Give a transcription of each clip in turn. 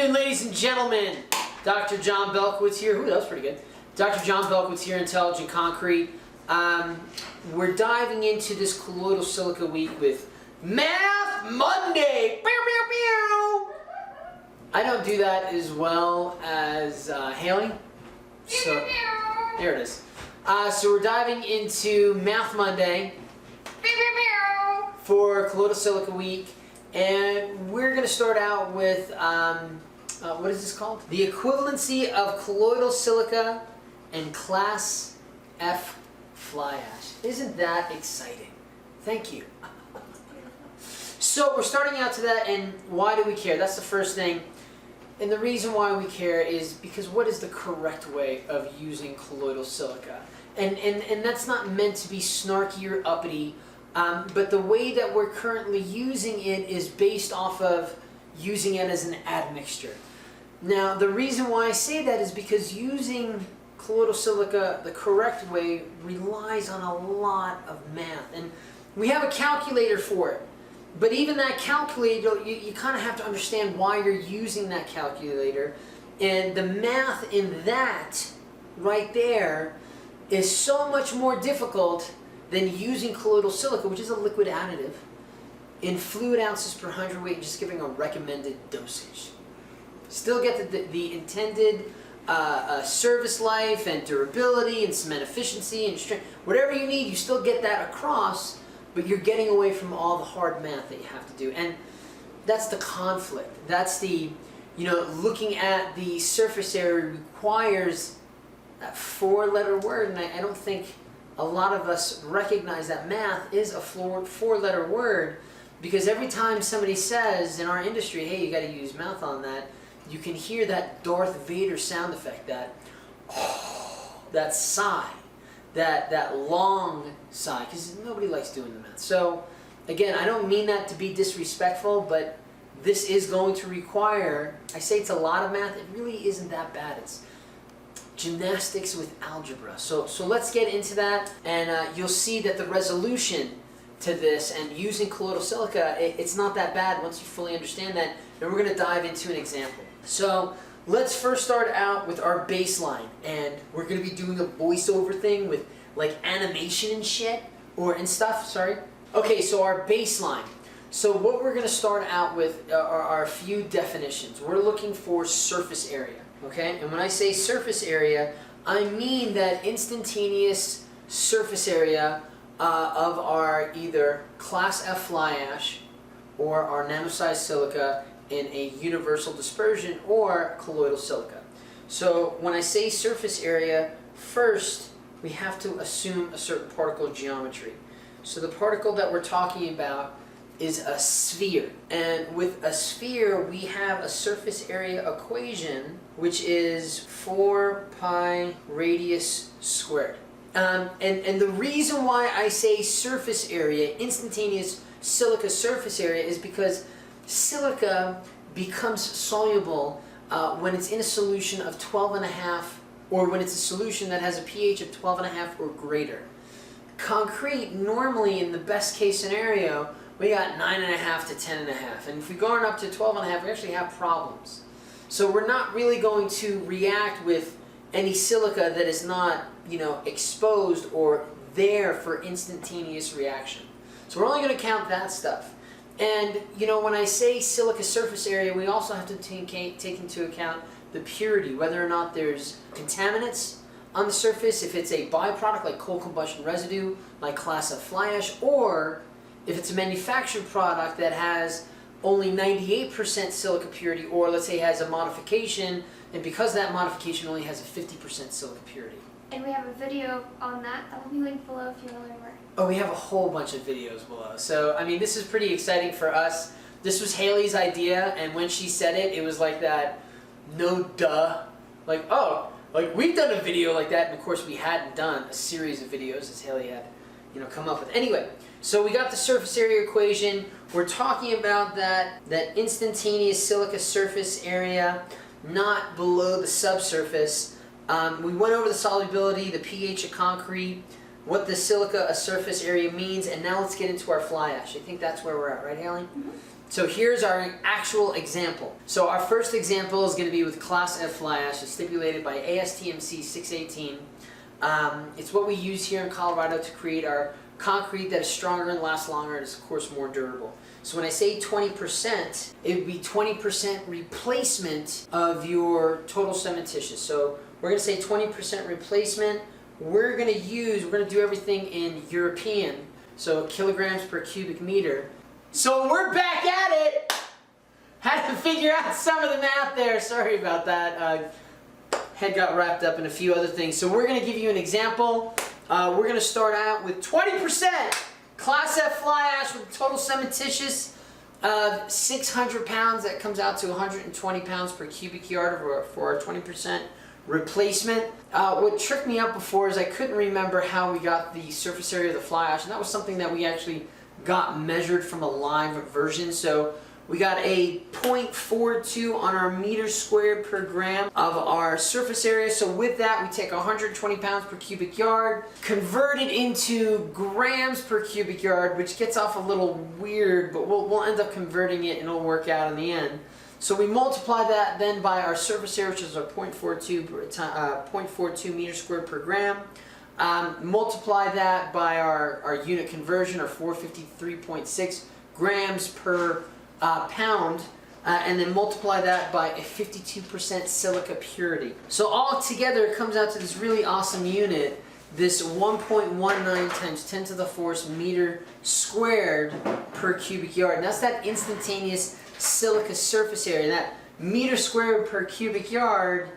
afternoon, ladies and gentlemen. Dr. John Belkowitz here. Ooh, that was pretty good. Dr. John Belkowitz here, Intelligent Concrete. We're diving into this Colloidal Silica week with Math Monday. Pew, pew, pew. I don't do that as well as Haley. So there it is. So we're diving into Math Monday for Colloidal Silica week. And we're going to start out with, what is this called? The equivalency of colloidal silica and class F fly ash. Isn't that exciting? Thank you. So we're starting out to that, and why do we care? That's the first thing. And the reason why we care is because what is the correct way of using colloidal silica? And that's not meant to be snarky or uppity. But the way that we're currently using it is based off of using it as an admixture. Now, the reason why I say that is because using colloidal silica the correct way relies on a lot of math. And we have a calculator for it. But even that calculator, you kind of have to understand why you're using that calculator. And the math in that right there is so much more difficult than using colloidal silica, which is a liquid additive, in fluid ounces per hundredweight, just giving a recommended dosage. Still get the intended service life and durability and cement efficiency and strength. Whatever you need, you still get that across, but you're getting away from all the hard math that you have to do. And that's the conflict. That's the, looking at the surface area requires that four-letter word, and I don't think a lot of us recognize that math is a four-letter word, because every time somebody says in our industry, hey, you got to use math on that, you can hear that Darth Vader sound effect, that that sigh, that long sigh, because nobody likes doing the math. So again, I don't mean that to be disrespectful, but this is going to require, I say it's a lot of math, it really isn't that bad. It's gymnastics with algebra. So let's get into that, and you'll see that the resolution to this and using colloidal silica, it's not that bad once you fully understand that. And we're going to dive into an example. So let's first start out with our baseline, and we're going to be doing a voiceover thing with like animation and shit, and stuff, sorry. Okay, so our baseline. So what we're going to start out with are a few definitions. We're looking for surface area. Okay, and when I say surface area, I mean that instantaneous surface area of our either class F fly ash or our nano-sized silica in a universal dispersion or colloidal silica. So when I say surface area, first we have to assume a certain particle geometry. So the particle that we're talking about is a sphere, and with a sphere we have a surface area equation which is 4 pi radius squared. And the reason why I say surface area, instantaneous silica surface area, is because silica becomes soluble when it's in a solution of 12.5, or when it's a solution that has a pH of 12.5 or greater. Concrete, normally in the best case scenario, we got 9.5 to 10.5, and if we go on up to 12.5, we actually have problems. So we're not really going to react with any silica that is not, exposed or there for instantaneous reaction. So we're only going to count that stuff. And when I say silica surface area, we also have to take into account the purity, whether or not there's contaminants on the surface, if it's a byproduct like coal combustion residue, like class F fly ash, or if it's a manufactured product that has only 98% silica purity, or let's say has a modification, and because that modification only has a 50% silica purity. And we have a video on that will be linked below if you want to learn more. Oh, we have a whole bunch of videos below. So, I mean, this is pretty exciting for us. This was Haley's idea, and when she said it, it was like that, no duh. Like, oh, like we've done a video like that, and of course we hadn't done a series of videos as Haley had, come up with. Anyway, so we got the surface area equation. We're talking about that instantaneous silica surface area, not below the subsurface. We went over the solubility, the pH of concrete, what the silica surface area means, and now let's get into our fly ash. I think that's where we're at, right, Haley? Mm-hmm. So here's our actual example. So our first example is going to be with Class F fly ash. It's stipulated by ASTM-C 618. It's what we use here in Colorado to create our concrete that is stronger and lasts longer and is of course more durable. So when I say 20%, it would be 20% replacement of your total cementitious. So we're going to say 20% replacement. We're going to do everything in European, so kilograms per cubic meter. So we're back at it! Had to figure out some of the math there, sorry about that. Head got wrapped up in a few other things. So we're going to give you an example. We're going to start out with 20% Class F fly ash with total cementitious of 600 pounds. That comes out to 120 pounds per cubic yard for our 20% replacement. What tricked me up before is I couldn't remember how we got the surface area of the fly ash, and that was something that we actually got measured from a live version. So we got a 0.42 on our meters squared per gram of our surface area. So with that, we take 120 pounds per cubic yard, convert it into grams per cubic yard, which gets off a little weird, but we'll end up converting it and it'll work out in the end. So we multiply that then by our surface area, which is our 0.42 meters squared per gram. Multiply that by our unit conversion, or 453.6 grams per pound, and then multiply that by a 52% silica purity. So all together it comes out to this really awesome unit, this 1.19 times 10 to the 4th meter squared per cubic yard. And that's that instantaneous silica surface area. That meter squared per cubic yard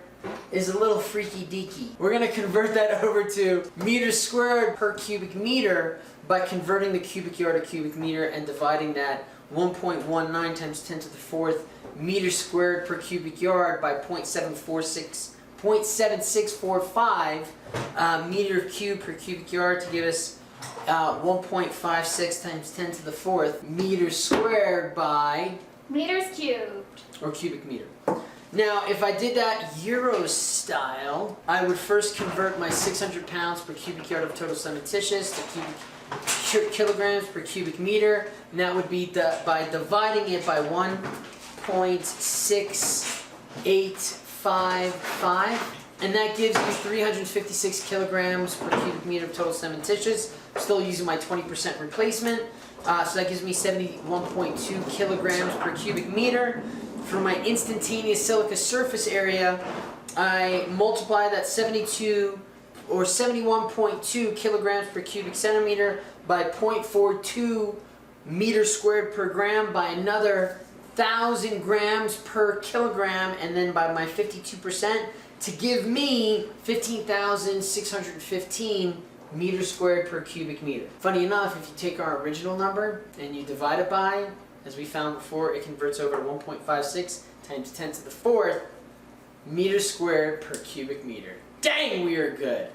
is a little freaky deaky. We're going to convert that over to meters squared per cubic meter by converting the cubic yard to cubic meter and dividing that 1.19 times 10 to the 4th meters squared per cubic yard by 0.7645 meter cubed per cubic yard to give us 1.56 times 10 to the 4th meters squared by Meters cubed. Or cubic meter. Now, if I did that Euro style, I would first convert my 600 pounds per cubic yard of total cementitious to kilograms per cubic meter, and that would be by dividing it by 1.6855, and that gives me 356 kilograms per cubic meter of total cementitious. I'm still using my 20% replacement, so that gives me 71.2 kilograms per cubic meter. For my instantaneous silica surface area, I multiply that 71.2 kilograms per cubic centimeter by 0.42 meters squared per gram by another 1,000 grams per kilogram, and then by my 52% to give me 15,615 meters squared per cubic meter. Funny enough, if you take our original number and you divide it by, as we found before, it converts over to 1.56 times 10 to the 4th meters squared per cubic meter. Dang, we are good.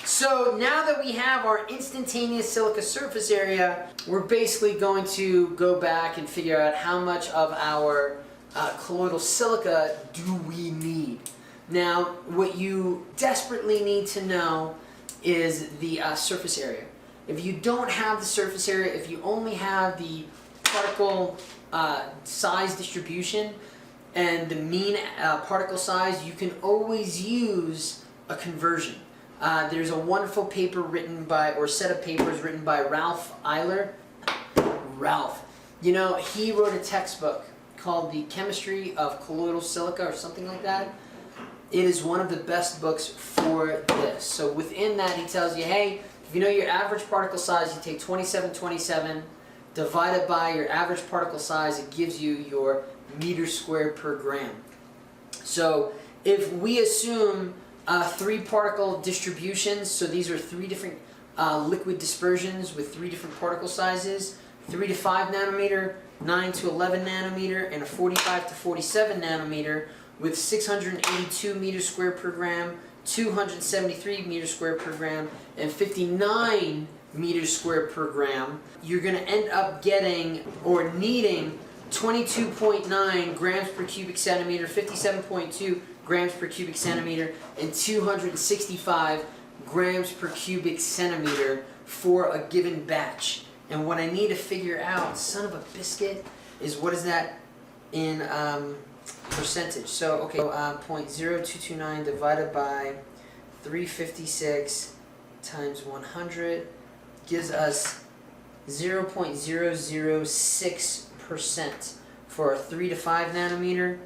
So now that we have our instantaneous silica surface area, we're basically going to go back and figure out how much of our colloidal silica do we need. Now, what you desperately need to know is the surface area. If you don't have the surface area, if you only have the particle size distribution and the mean particle size, you can always use a conversion. There's a wonderful paper written by, or set of papers written by Ralph Eiler. Ralph. You know, he wrote a textbook called The Chemistry of Colloidal Silica or something like that. It is one of the best books for this. So within that he tells you, hey, if you know your average particle size, you take 2727, divide it by your average particle size, it gives you your meters squared per gram. So if we assume 3 particle distributions, so these are 3 different liquid dispersions with 3 different particle sizes, 3 to 5 nanometer, 9 to 11 nanometer, and a 45 to 47 nanometer with 682 meters squared per gram, 273 meters squared per gram, and 59 meters squared per gram, you're going to end up getting or needing 22.9 grams per cubic centimeter, 57.2 grams per cubic centimeter, and 265 grams per cubic centimeter for a given batch. And what I need to figure out, son of a biscuit, is what is that in percentage? So, okay, 0.0229 divided by 356 times 100 gives us 0.006% for a 3 to 5 nanometer,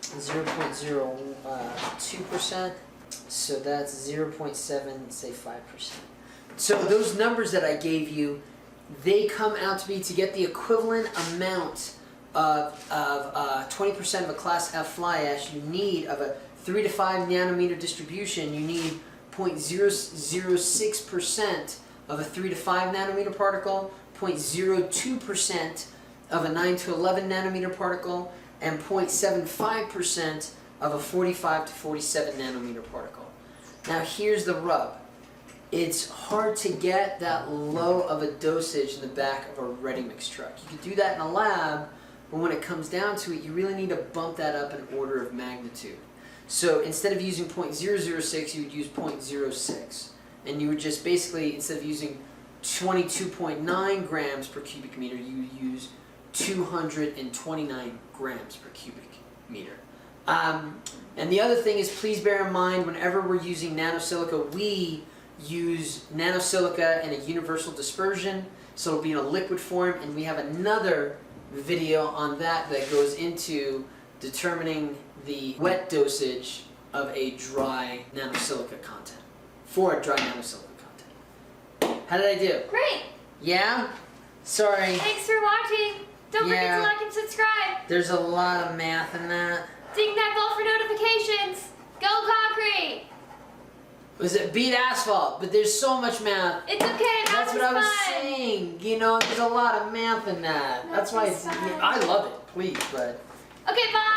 0.02%, so that's 0.7, say 5%. So those numbers that I gave you, they come out to be, to get the equivalent amount of 20% of a class F fly ash, you need, of a 3 to 5 nanometer distribution, you need 0.006% of a 3 to 5 nanometer particle, 0.02% of a 9 to 11 nanometer particle, and 0.75% of a 45 to 47 nanometer particle. Now here's the rub. It's hard to get that low of a dosage in the back of a ready mix truck. You can do that in a lab, but when it comes down to it, you really need to bump that up an order of magnitude. So instead of using 0.006, you would use 0.06. And you would just basically, instead of using 22.9 grams per cubic meter, you would use 229 grams per cubic meter. And the other thing is, please bear in mind, whenever we're using nanosilica, we use nanosilica in a universal dispersion, so it'll be in a liquid form, and we have another video on that that goes into determining the wet dosage of a dry nanosilica content, for a dry nanosilica content. How did I do? Great. Yeah? Sorry. Thanks for watching. Don't forget to like and subscribe. There's a lot of math in that. Ding that bell for notifications. Go concrete. Was it beat asphalt? But there's so much math. It's okay. That's what I was saying. You know, there's a lot of math in that. That's why it's, I love it. Please, but. Okay, bye.